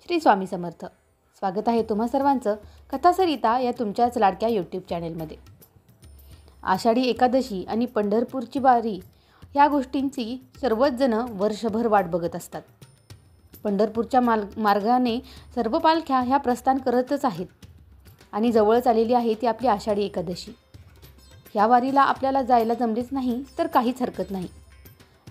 श्री स्वामी समर्थ. स्वागत आहे तुम्हा सर्वांचं कथासरिता या तुमच्याच लाडक्या यूट्यूब चॅनेलमध्ये. आषाढी एकादशी आणि पंढरपूरची वारी ह्या गोष्टींची सर्वच जण वर्षभर वाट बघत असतात. पंढरपूरच्या मार्गाने सर्व पालख्या ह्या प्रस्थान करतच आहेत आणि जवळच आलेली आहे ती आपली आषाढी एकादशी. ह्या वारीला आपल्याला जायला जमलेच नाही तर काहीच हरकत नाही.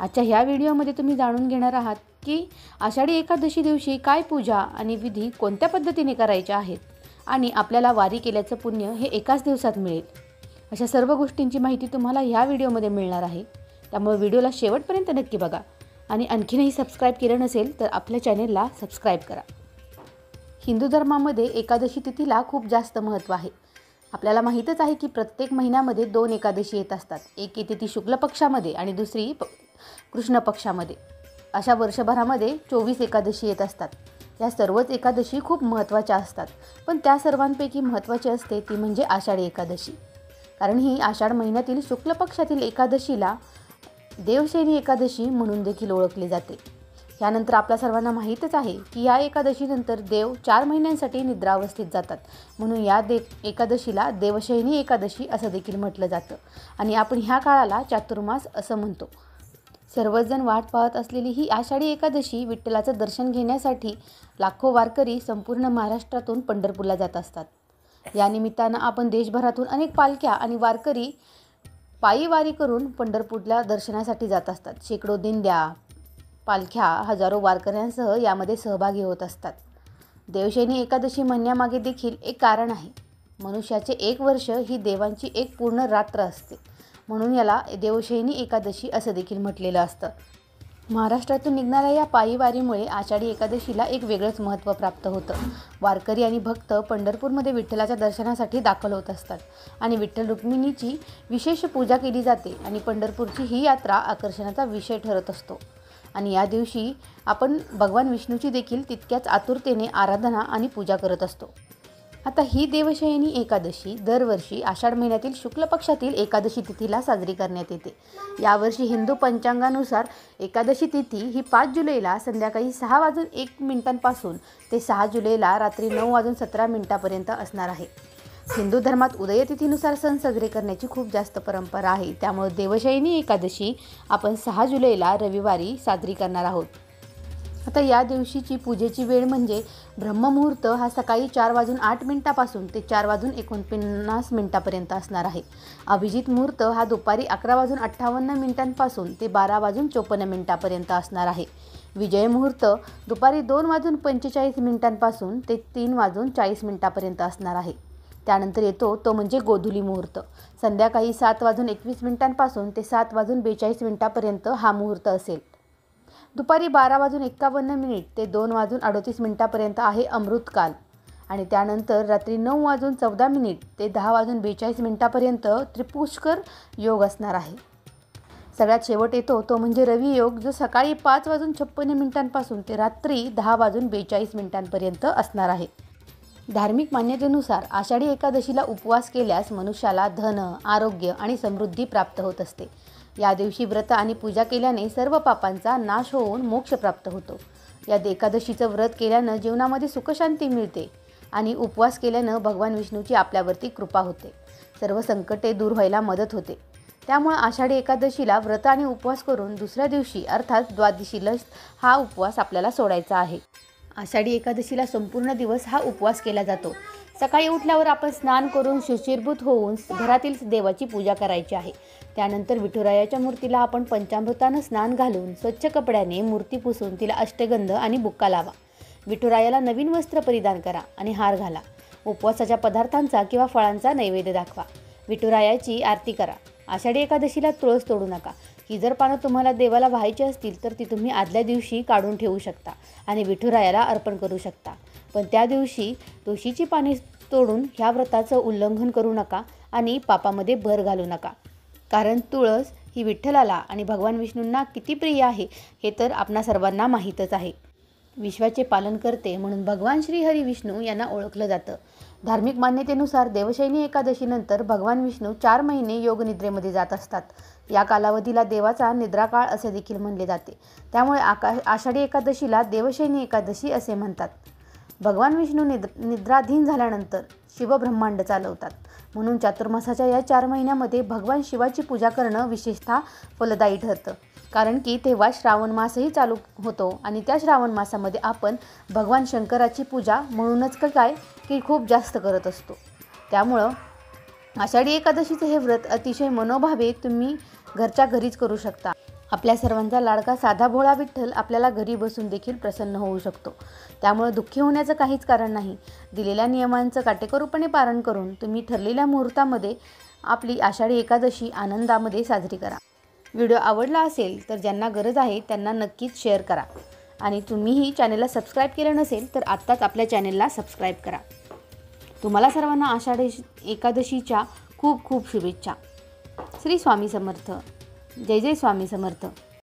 आजच्या ह्या व्हिडिओमध्ये तुम्ही जाणून घेणार आहात की आषाढी एकादशी दिवशी काय पूजा आणि विधी कोणत्या पद्धतीने करायच्या आहेत आणि आपल्याला वारी केल्याचं पुण्य हे एकाच दिवसात मिळेल. अशा सर्व गोष्टींची माहिती तुम्हाला ह्या व्हिडिओमध्ये मिळणार आहे. त्यामुळे व्हिडिओला शेवटपर्यंत नक्की बघा आणि आणखीनही सबस्क्राईब केलं नसेल तर आपल्या चॅनेलला सबस्क्राईब करा. हिंदू धर्मामध्ये एकादशी तिथीला खूप जास्त महत्त्व आहे. आपल्याला माहीतच आहे की प्रत्येक महिन्यामध्ये 2 एकादशी येत असतात. एक येते ती शुक्ल पक्षामध्ये आणि दुसरी कृष्ण पक्षामध्ये. अशा वर्षभरामध्ये 24 एकादशी येत असतात. या सर्वच एकादशी खूप महत्त्वाच्या असतात. पण त्या सर्वांपैकी महत्त्वाची असते ती म्हणजे आषाढी एकादशी. कारण ही आषाढ महिन्यातील शुक्ल पक्षातील एकादशीला देवशयनी एकादशी म्हणून देखील ओळखली जाते. यानंतर आपल्या सर्वांना माहीतच आहे की या एकादशीनंतर देव 4 महिन्यांसाठी निद्रावस्थेत जातात. म्हणून या एकादशीला देवशयनी एकादशी असं देखील म्हटलं जातं आणि आपण ह्या काळाला चातुर्मास असं म्हणतो. सर्वजण वाट पाहत असलेली ही आषाढी एकादशी विठ्ठलाचं दर्शन घेण्यासाठी लाखो वारकरी संपूर्ण महाराष्ट्रातून पंढरपूरला जात असतात. या निमित्तानं आपण देशभरातून अनेक पालख्या आणि वारकरी पायी वारी करून पंढरपूरला दर्शनासाठी जात असतात. शेकडो दिंड्या, पालख्या, हजारो वारकऱ्यांसह यामध्ये सहभागी होत असतात. देवशयनी एकादशी म्हणण्यामागे देखील एक कारण आहे. मनुष्याचे 1 वर्ष ही देवांची एक पूर्ण रात्र असते. म्हणून याला देवशयनी एकादशी असं देखील म्हटलेलं असतं. महाराष्ट्रातून निघणाऱ्या या पायी वारीमुळे आषाढी एकादशीला एक वेगळंच महत्त्व प्राप्त होतं. वारकरी आणि भक्त पंढरपूरमध्ये विठ्ठलाच्या दर्शनासाठी दाखल होत असतात आणि विठ्ठल रुक्मिणीची विशेष पूजा केली जाते आणि पंढरपूरची ही यात्रा आकर्षणाचा विषय ठरत असतो. आणि या दिवशी आपण भगवान विष्णूची देखील तितक्याच आतुरतेने आराधना आणि पूजा करत असतो. आता ही देवशयनी एकादशी दरवर्षी आषाढ महिन्यातील शुक्ल पक्षातील एकादशी तिथीला साजरी करण्यात येते. यावर्षी हिंदू पंचांगानुसार एकादशी तिथी ही 5 जुलैला संध्याकाळी 6:01 पासून ते 6 जुलैला रात्री 9:17 असणार आहे. हिंदू धर्मात उदयतिथीनुसार सण साजरे करण्याची खूप जास्त परंपरा आहे. त्यामुळे देवशयनी एकादशी आपण 6 जुलैला रविवारी साजरी करणार आहोत. आता या दिवशीची पूजेची वेळ म्हणजे ब्रह्ममुहूर्त हा सकाळी 4:08 पासून ते 4:49 असणार आहे. अभिजित मुहूर्त हा दुपारी 11:58 पासून ते 12:54 असणार आहे. विजय मुहूर्त दुपारी 2:45 पासून ते 3:40 असणार आहे. त्यानंतर येतो तो म्हणजे गोधुली मुहूर्त. संध्याकाळी 7:21 पासून ते 7:42 हा मुहूर्त असेल. दुपारी 12:51 ते 2:38 आहे अमृतकाल आणि त्यानंतर रात्री 9:14 ते 10:42 त्रिपुष्कर योग असणार आहे. सगळ्यात शेवट येतो तो म्हणजे रवी योग, जो सकाळी 5:56 पासून ते रात्री 10:42 असणार आहे. धार्मिक मान्यतेनुसार आषाढी एकादशीला उपवास केल्यास मनुष्याला धन, आरोग्य आणि समृद्धी प्राप्त होत असते. या दिवशी व्रत आणि पूजा केल्याने सर्व पापांचा नाश होऊन मोक्ष प्राप्त होतो. या एकादशीचं व्रत केल्यानं जीवनामध्ये सुखशांती मिळते आणि उपवास केल्यानं भगवान विष्णूची आपल्यावरती कृपा होते. सर्व संकटे दूर व्हायला मदत होते. त्यामुळे आषाढी एकादशीला व्रत आणि उपवास करून दुसऱ्या दिवशी अर्थात द्वादशीला हा उपवास आपल्याला सोडायचा आहे. आषाढी एकादशीला संपूर्ण दिवस हा उपवास केला जातो. सकाळी उठल्यावर आपण स्नान करून शुचिर्भूत होऊन घरातील देवाची पूजा करायची आहे. त्यानंतर विठुरायाच्या मूर्तीला आपण पंचामृतानं स्नान घालून स्वच्छ कपड्याने मूर्ती पुसून तिला अष्टगंध आणि बुक्का लावा. विठुरायाला नवीन वस्त्र परिधान करा आणि हार घाला. उपवासाच्या पदार्थांचा किंवा फळांचा नैवेद्य दाखवा. विठुरायाची आरती करा. आषाढी एकादशीला तुळस तोडू नका. ही जर पानं तुम्हाला देवाला व्हायची असतील तर ती तुम्ही आदल्या दिवशी काढून ठेवू शकता आणि विठुरायाला अर्पण करू शकता. पण त्या दिवशी तुळशीची पाने तोडून ह्या व्रताचं उल्लंघन करू नका आणि पापामध्ये भर घालू नका. कारण तुळस ही विठ्ठलाला आणि भगवान विष्णूंना किती प्रिय आहे हे तर आपणा सर्वांना माहीतच आहे. विश्वाचे पालन करते म्हणून भगवान श्री हरी विष्णू यांना ओळखलं जातं. धार्मिक मान्यतेनुसार देवशयनी एकादशीनंतर भगवान विष्णू 4 महिने योगनिद्रेमध्ये जात असतात. या कालावधीला देवाचा निद्राकाळ असे देखील म्हणले जाते. त्यामुळे आषाढी एकादशीला देवशयनी एकादशी असे म्हणतात. भगवान विष्णू निद्राधीन झाल्यानंतर शिवब्रह्मांड चालवतात. म्हणून चातुर्मासाच्या या 4 महिन्यामध्ये भगवान शिवाची पूजा करणं विशेषतः फलदायी ठरतं. कारण की तेव्हा श्रावण मासही चालू होतो आणि त्या श्रावण मासामध्ये आपण भगवान शंकराची पूजा म्हणूनच काय की खूप जास्त करत असतो. त्यामुळं आषाढी एकादशीचे हे व्रत अतिशय मनोभावे तुम्ही घरच्या घरीच करू शकता. आपल्या सर्वांचा लाडका साधा भोळा विठ्ठल आपल्याला घरी बसून देखील प्रसन्न होऊ शकतो. त्यामुळे दुःखी होण्याचं काहीच कारण नाही. दिलेल्या नियमांचं काटेकोरपणे पालन करून तुम्ही ठरलेल्या मुहूर्तामध्ये आपली आषाढी एकादशी आनंदामध्ये साजरी करा. व्हिडिओ आवडला असेल तर ज्यांना गरज आहे त्यांना नक्कीच शेअर करा आणि तुम्हीही चॅनलला सबस्क्राईब केलं नसेल तर आत्ताच आपल्या चॅनलला सबस्क्राईब करा. तुम्हाला सर्वांना आषाढी एकादशीच्या खूप खूप शुभेच्छा. श्री स्वामी समर्थ. जय जय स्वामी समर्थ.